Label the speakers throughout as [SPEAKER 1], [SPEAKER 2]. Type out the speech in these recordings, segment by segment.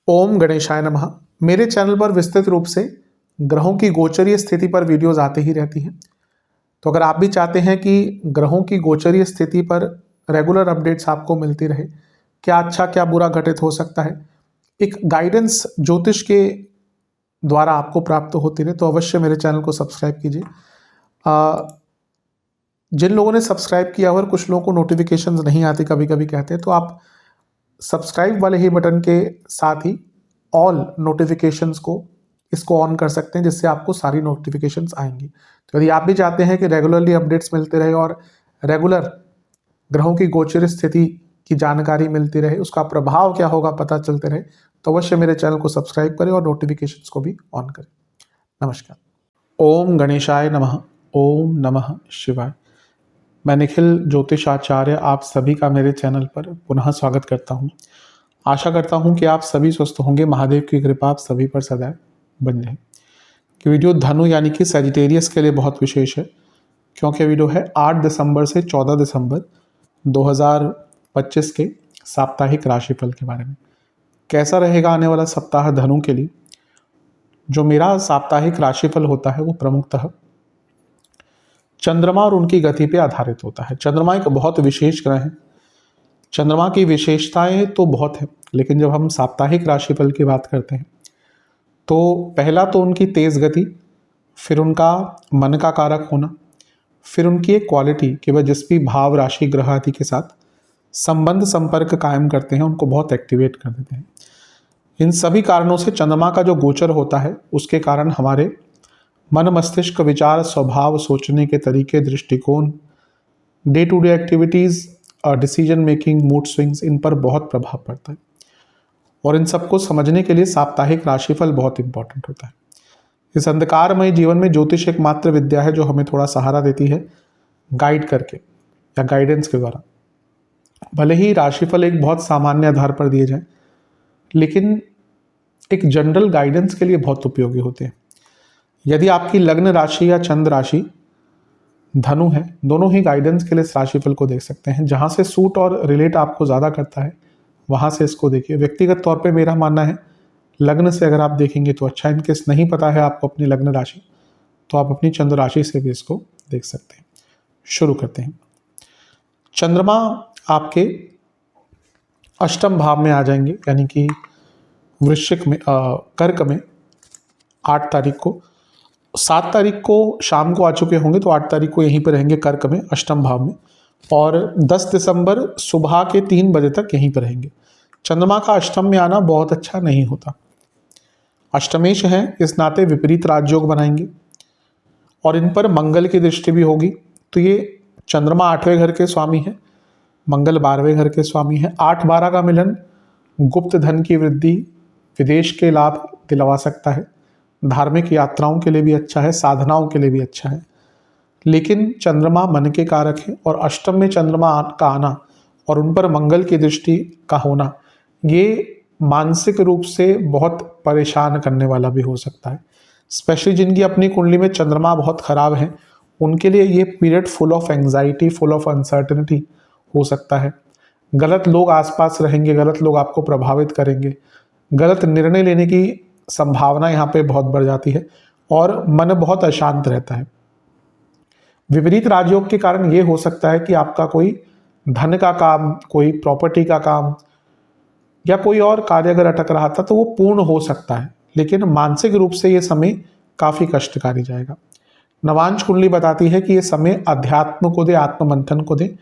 [SPEAKER 1] ओम गणेशाय नमः। मेरे चैनल पर विस्तृत रूप से ग्रहों की गोचरीय स्थिति पर वीडियोस आते ही रहती हैं। तो अगर आप भी चाहते हैं कि ग्रहों की गोचरीय स्थिति पर रेगुलर अपडेट्स आपको मिलती रहे, क्या अच्छा क्या बुरा घटित हो सकता है, एक गाइडेंस ज्योतिष के द्वारा आपको प्राप्त होती रहे, तो अवश्य मेरे चैनल को सब्सक्राइब कीजिए। जिन लोगों ने सब्सक्राइब किया और कुछ लोगों को नोटिफिकेशंस नहीं आती कभी कभी कहते हैं, तो आप सब्सक्राइब वाले ही बटन के साथ ही ऑल नोटिफिकेशंस को इसको ऑन कर सकते हैं, जिससे आपको सारी नोटिफिकेशंस आएंगी। तो यदि आप भी चाहते हैं कि रेगुलरली अपडेट्स मिलते रहे और रेगुलर ग्रहों की गोचर स्थिति की जानकारी मिलती रहे, उसका प्रभाव क्या होगा पता चलते रहे, तो अवश्य मेरे चैनल को सब्सक्राइब करें और नोटिफिकेशंस को भी ऑन करें। नमस्कार। ओम गणेशाय नमः। ओम नमः शिवाय। मैं निखिल ज्योतिष आचार्य आप सभी का मेरे चैनल पर पुनः स्वागत करता हूं। आशा करता हूं कि आप सभी स्वस्थ होंगे। महादेव की कृपा आप सभी पर सदैव बनी रहे। कि वीडियो धनु यानी कि सजिटेरियस के लिए बहुत विशेष है, क्योंकि वीडियो है 8 दिसंबर से 14 दिसंबर 2025 के साप्ताहिक राशिफल के बारे में। कैसा रहेगा आने वाला सप्ताह धनु के लिए। जो मेरा साप्ताहिक राशिफल होता है वो प्रमुखतः चंद्रमा और उनकी गति पे आधारित होता है। चंद्रमा एक बहुत विशेष ग्रह है। चंद्रमा की विशेषताएं तो बहुत है, लेकिन जब हम साप्ताहिक राशिफल की बात करते हैं तो पहला तो उनकी तेज गति, फिर उनका मन का कारक होना, फिर उनकी एक क्वालिटी कि वह जिस भी भाव राशि ग्रह आदि के साथ संबंध संपर्क कायम करते हैं उनको बहुत एक्टिवेट कर देते हैं। इन सभी कारणों से चंद्रमा का जो गोचर होता है उसके कारण हमारे मन, मस्तिष्क, विचार, स्वभाव, सोचने के तरीके, दृष्टिकोण, डे टू डे एक्टिविटीज़ और डिसीजन मेकिंग, मूड स्विंग्स, इन पर बहुत प्रभाव पड़ता है। और इन सबको समझने के लिए साप्ताहिक राशिफल बहुत इंपॉर्टेंट होता है। इस अंधकारमय जीवन में ज्योतिष एकमात्र विद्या है जो हमें थोड़ा सहारा देती है, गाइड करके या गाइडेंस के द्वारा। भले ही राशिफल एक बहुत सामान्य आधार पर दिए जाए, लेकिन एक जनरल गाइडेंस के लिए बहुत उपयोगी होते हैं। यदि आपकी लग्न राशि या चंद्र राशि धनु है, दोनों ही गाइडेंस के लिए इस राशिफल को देख सकते हैं। जहां से सूट और रिलेट आपको ज़्यादा करता है वहां से इसको देखिए। व्यक्तिगत तौर पे मेरा मानना है लग्न से अगर आप देखेंगे तो अच्छा। इनकेस नहीं पता है आपको अपनी लग्न राशि, तो आप अपनी चंद्र राशि से भी इसको देख सकते हैं। शुरू करते हैं। चंद्रमा आपके अष्टम भाव में आ जाएंगे, यानी कि वृश्चिक में, कर्क में 8 तारीख को। 7 तारीख को शाम को आ चुके होंगे, तो 8 तारीख को यहीं पर रहेंगे कर्क में, अष्टम भाव में। और 10 दिसंबर सुबह के 3 बजे तक यहीं पर रहेंगे। चंद्रमा का अष्टम में आना बहुत अच्छा नहीं होता। अष्टमेश हैं, इस नाते विपरीत राजयोग बनाएंगे और इन पर मंगल की दृष्टि भी होगी। तो ये चंद्रमा 8वें घर के स्वामी है, मंगल 12वें घर के स्वामी है। 8-12 का मिलन गुप्त धन की वृद्धि, विदेश के लाभ दिलवा सकता है। धार्मिक यात्राओं के लिए भी अच्छा है, साधनाओं के लिए भी अच्छा है। लेकिन चंद्रमा मन के कारक है और अष्टम में चंद्रमा का आना और उन पर मंगल की दृष्टि का होना, ये मानसिक रूप से बहुत परेशान करने वाला भी हो सकता है। स्पेशली जिनकी अपनी कुंडली में चंद्रमा बहुत खराब है, उनके लिए ये period full of anxiety, full of uncertainty हो सकता है। गलत लोग आसपास रहेंगे, गलत लोग आपको प्रभावित करेंगे, गलत निर्णय लेने की संभावना यहाँ पे बहुत बढ़ जाती है और मन बहुत अशांत रहता है। विपरीत राजयोग के कारण ये हो सकता है कि आपका कोई धन का काम, कोई प्रॉपर्टी का काम या कोई और कार्य अगर अटक रहा था तो वो पूर्ण हो सकता है, लेकिन मानसिक रूप से ये समय काफी कष्टकारी जाएगा। नवांश कुंडली बताती है कि ये समय अध्यात्म को दे, आत्ममंथन को दे।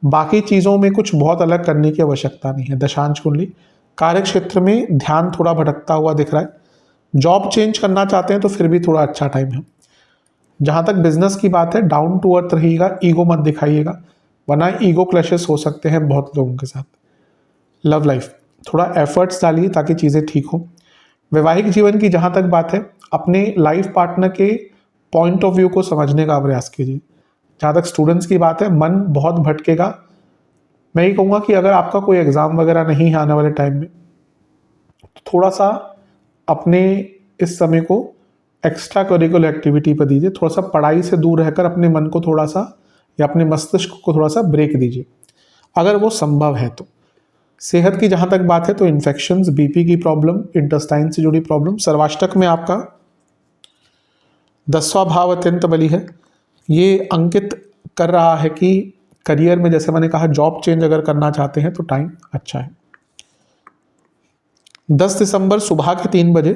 [SPEAKER 1] बाकी चीजों में कुछ बहुत अलग करने की आवश्यकता नहीं है। दशांश कुंडली कार्य क्षेत्र में ध्यान थोड़ा भटकता हुआ दिख रहा है। जॉब चेंज करना चाहते हैं तो फिर भी थोड़ा अच्छा टाइम है। जहां तक बिजनेस की बात है, डाउन टू अर्थ रहिएगा, ईगो मत दिखाइएगा, वरना ईगो क्लैशेस हो सकते हैं बहुत लोगों के साथ। लव लाइफ थोड़ा एफर्ट्स डालिए ताकि चीज़ें ठीक हो। वैवाहिक जीवन की जहाँ तक बात है, अपने लाइफ पार्टनर के पॉइंट ऑफ व्यू को समझने का प्रयास कीजिए। जहाँ तक स्टूडेंट्स की बात है, मन बहुत भटकेगा। मैं ये कहूँगा कि अगर आपका कोई एग्ज़ाम वगैरह नहीं है आने वाले टाइम में, तो थोड़ा सा अपने इस समय को एक्स्ट्रा करिकुलर एक्टिविटी पर दीजिए। थोड़ा सा पढ़ाई से दूर रहकर अपने मन को थोड़ा सा या अपने मस्तिष्क को थोड़ा सा ब्रेक दीजिए, अगर वो संभव है तो। सेहत की जहां तक बात है तो इन्फेक्शंस, बीपी की प्रॉब्लम, इंटेस्टाइन से जुड़ी प्रॉब्लम। सर्वाष्टक में आपका 10वां भाव अत्यंत बली है। ये अंकित कर रहा है कि करियर में, जैसे मैंने कहा, जॉब चेंज अगर करना चाहते हैं तो टाइम अच्छा है। 10 दिसंबर सुबह के 3 बजे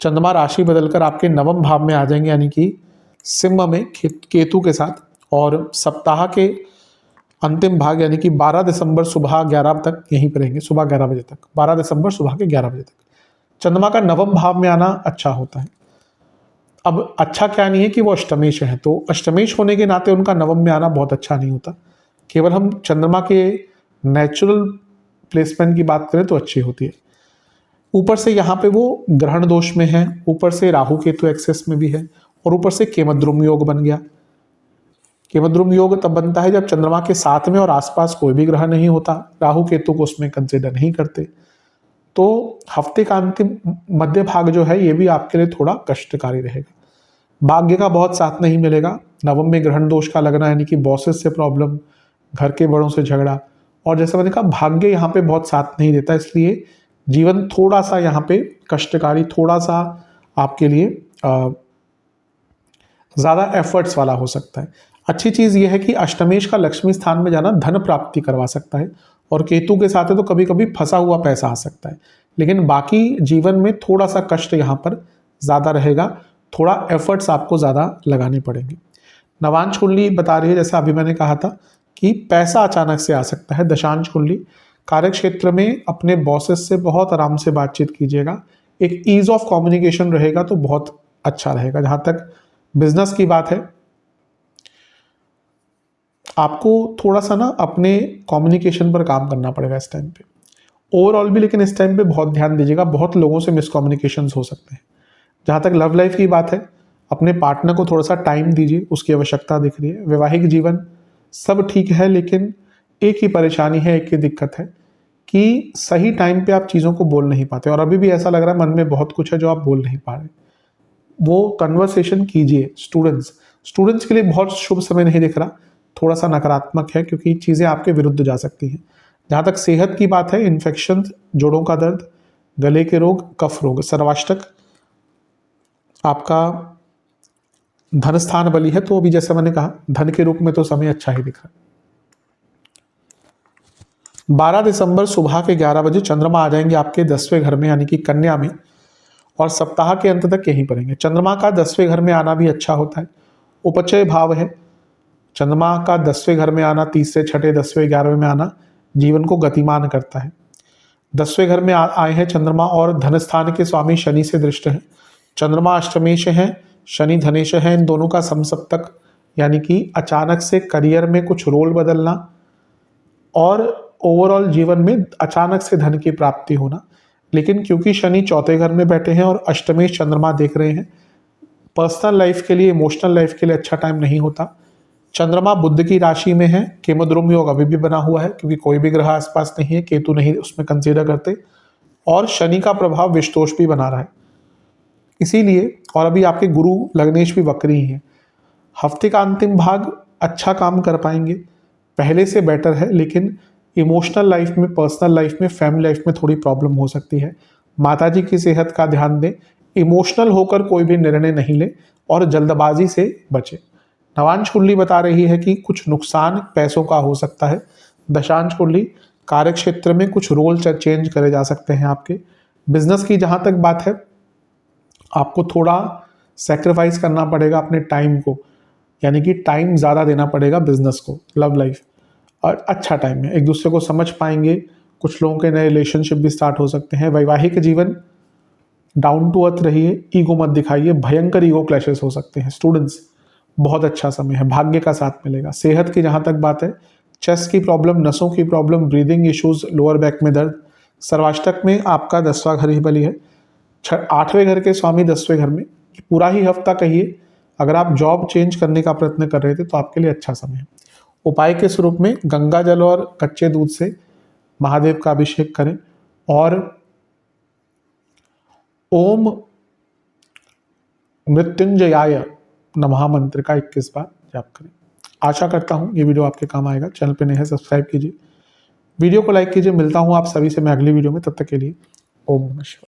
[SPEAKER 1] चंद्रमा राशि बदलकर आपके नवम भाव में आ जाएंगे, यानी कि सिंह में केतु के साथ। और सप्ताह के अंतिम भाग यानी कि 12 दिसंबर सुबह 11 तक यहीं पर रहेंगे, सुबह 11 बजे तक। 12 दिसंबर सुबह के 11 बजे तक चंद्रमा का नवम भाव में आना अच्छा होता है। अब अच्छा क्या नहीं है कि वो अष्टमेश है, तो अष्टमेश होने के नाते उनका नवम में आना बहुत अच्छा नहीं होता। केवल हम चंद्रमा के नेचुरल प्लेसमेंट की बात करें तो अच्छी होती है। ऊपर से यहाँ पे वो ग्रहण दोष में है, ऊपर से राहु केतु एक्सेस में भी है, और ऊपर से केमद्रुम योग बन गया। केमद्रुम योग तब बनता है जब चंद्रमा के साथ में और आसपास कोई भी ग्रह नहीं होता, राहु केतु को उसमें कंसिडर नहीं करते। तो हफ्ते का अंतिम मध्य भाग जो है ये भी आपके लिए थोड़ा कष्टकारी रहेगा। भाग्य का बहुत साथ नहीं मिलेगा। नवम में ग्रहण दोष का लगना, यानी कि बॉसेस से प्रॉब्लम, घर के बड़ों से झगड़ा, और जैसे मैंने कहा भाग्य यहाँ पे बहुत साथ नहीं देता, इसलिए जीवन थोड़ा सा यहाँ पे कष्टकारी, थोड़ा सा आपके लिए ज़्यादा एफर्ट्स वाला हो सकता है। अच्छी चीज़ यह है कि अष्टमेश का लक्ष्मी स्थान में जाना धन प्राप्ति करवा सकता है, और केतु के साथ है तो कभी कभी फंसा हुआ पैसा आ सकता है। लेकिन बाकी जीवन में थोड़ा सा कष्ट यहाँ पर ज़्यादा रहेगा, थोड़ा एफर्ट्स आपको ज़्यादा लगाने पड़ेंगे। नवांश कुंडली बता रही है, जैसा अभी मैंने कहा था, कि पैसा अचानक से आ सकता है। दशांश कुंडली कार्य क्षेत्र में अपने बॉसेस से बहुत आराम से बातचीत कीजिएगा, एक ईज ऑफ कम्युनिकेशन रहेगा तो बहुत अच्छा रहेगा। जहाँ तक बिजनेस की बात है, आपको थोड़ा सा ना अपने कम्युनिकेशन पर काम करना पड़ेगा इस टाइम पे, ओवरऑल भी। लेकिन इस टाइम पे बहुत ध्यान दीजिएगा, बहुत लोगों से मिसकम्युनिकेशंस हो सकते हैं। जहाँ तक लव लाइफ की बात है, अपने पार्टनर को थोड़ा सा टाइम दीजिए, उसकी आवश्यकता दिख रही है। वैवाहिक जीवन सब ठीक है, लेकिन एक ही परेशानी है, एक ही दिक्कत है कि सही टाइम पे आप चीज़ों को बोल नहीं पाते, और अभी भी ऐसा लग रहा है मन में बहुत कुछ है जो आप बोल नहीं पा रहे। वो कन्वर्सेशन कीजिए। स्टूडेंट्स के लिए बहुत शुभ समय नहीं दिख रहा, थोड़ा सा नकारात्मक है, क्योंकि चीज़ें आपके विरुद्ध जा सकती हैं। जहाँ तक सेहत की बात है, इन्फेक्शन, जोड़ों का दर्द, गले के रोग, कफ रोग। सर्वाष्टक आपका धन स्थान बली है, तो अभी जैसे मैंने कहा धन के रूप में तो समय अच्छा ही दिख रहा है। 12 दिसंबर सुबह के 11 बजे चंद्रमा आ जाएंगे आपके 10वें घर में, यानी कि कन्या में, और सप्ताह के अंत तक यहीं पड़ेंगे। चंद्रमा का 10वें घर में आना भी अच्छा होता है, उपचय भाव है। चंद्रमा का 10वें घर में आना, तीसरे, छठे, 10वें, 11वें में आना जीवन को गतिमान करता है। 10वें घर में आए हैं चंद्रमा, और धन स्थान के स्वामी शनि से दृष्ट है। चंद्रमा अष्टमेश है, शनि धनेश है, इन दोनों का समसप्तक, यानी कि अचानक से करियर में कुछ रोल बदलना और ओवरऑल जीवन में अचानक से धन की प्राप्ति होना। लेकिन क्योंकि शनि चौथे घर में बैठे हैं और अष्टमेश चंद्रमा देख रहे हैं, पर्सनल लाइफ के लिए, इमोशनल लाइफ के लिए अच्छा टाइम नहीं होता। चंद्रमा बुध की राशि में है, केमद्रुम योग अभी भी बना हुआ है, क्योंकि कोई भी ग्रह आसपास नहीं है, केतु नहीं उसमें कंसीडर करते, और शनि का प्रभाव विषतोष भी बना रहा है इसीलिए। और अभी आपके गुरु लग्नेश भी वक्री ही है। हफ्ते का अंतिम भाग अच्छा काम कर पाएंगे, पहले से बेटर है, लेकिन इमोशनल लाइफ में, पर्सनल लाइफ में, फैमिली लाइफ में थोड़ी प्रॉब्लम हो सकती है। माताजी की सेहत का ध्यान दें, इमोशनल होकर कोई भी निर्णय नहीं ले, और जल्दबाजी से बचे। नवांश कुंडली बता रही है कि कुछ नुकसान पैसों का हो सकता है। दशांश कुंडली कार्य क्षेत्र में कुछ रोल चेंज करे जा सकते हैं आपके। बिजनेस की जहां तक बात है, आपको थोड़ा सेक्रीफाइस करना पड़ेगा अपने टाइम को, यानी कि टाइम ज़्यादा देना पड़ेगा बिजनेस को। लव लाइफ और अच्छा टाइम है, एक दूसरे को समझ पाएंगे, कुछ लोगों के नए रिलेशनशिप भी स्टार्ट हो सकते हैं। वैवाहिक जीवन डाउन टू अर्थ रहिए, ईगो मत दिखाइए, भयंकर ईगो क्लैशेस हो सकते हैं। स्टूडेंट्स बहुत अच्छा समय है, भाग्य का साथ मिलेगा। सेहत की जहाँ तक बात है, चेस्ट की प्रॉब्लम, नसों की problem, breathing issues, lower back में दर्द। सर्वाष्टक में आपका 10वां घर ही बली है, 8वें घर के स्वामी 10वें घर में। पूरा ही हफ्ता कहिए, अगर आप जॉब चेंज करने का प्रयत्न कर रहे थे तो आपके लिए अच्छा समय है। उपाय के स्वरूप में गंगा जल और कच्चे दूध से महादेव का अभिषेक करें, और ओम मृत्युंजयाय नमः मंत्र का 21 बार जाप करें। आशा करता हूँ ये वीडियो आपके काम आएगा। चैनल पे नए हैं, सब्सक्राइब कीजिए, वीडियो को लाइक कीजिए। मिलता हूँ आप सभी से मैं अगली वीडियो में, तब तक के लिए ओम नमः शिवाय।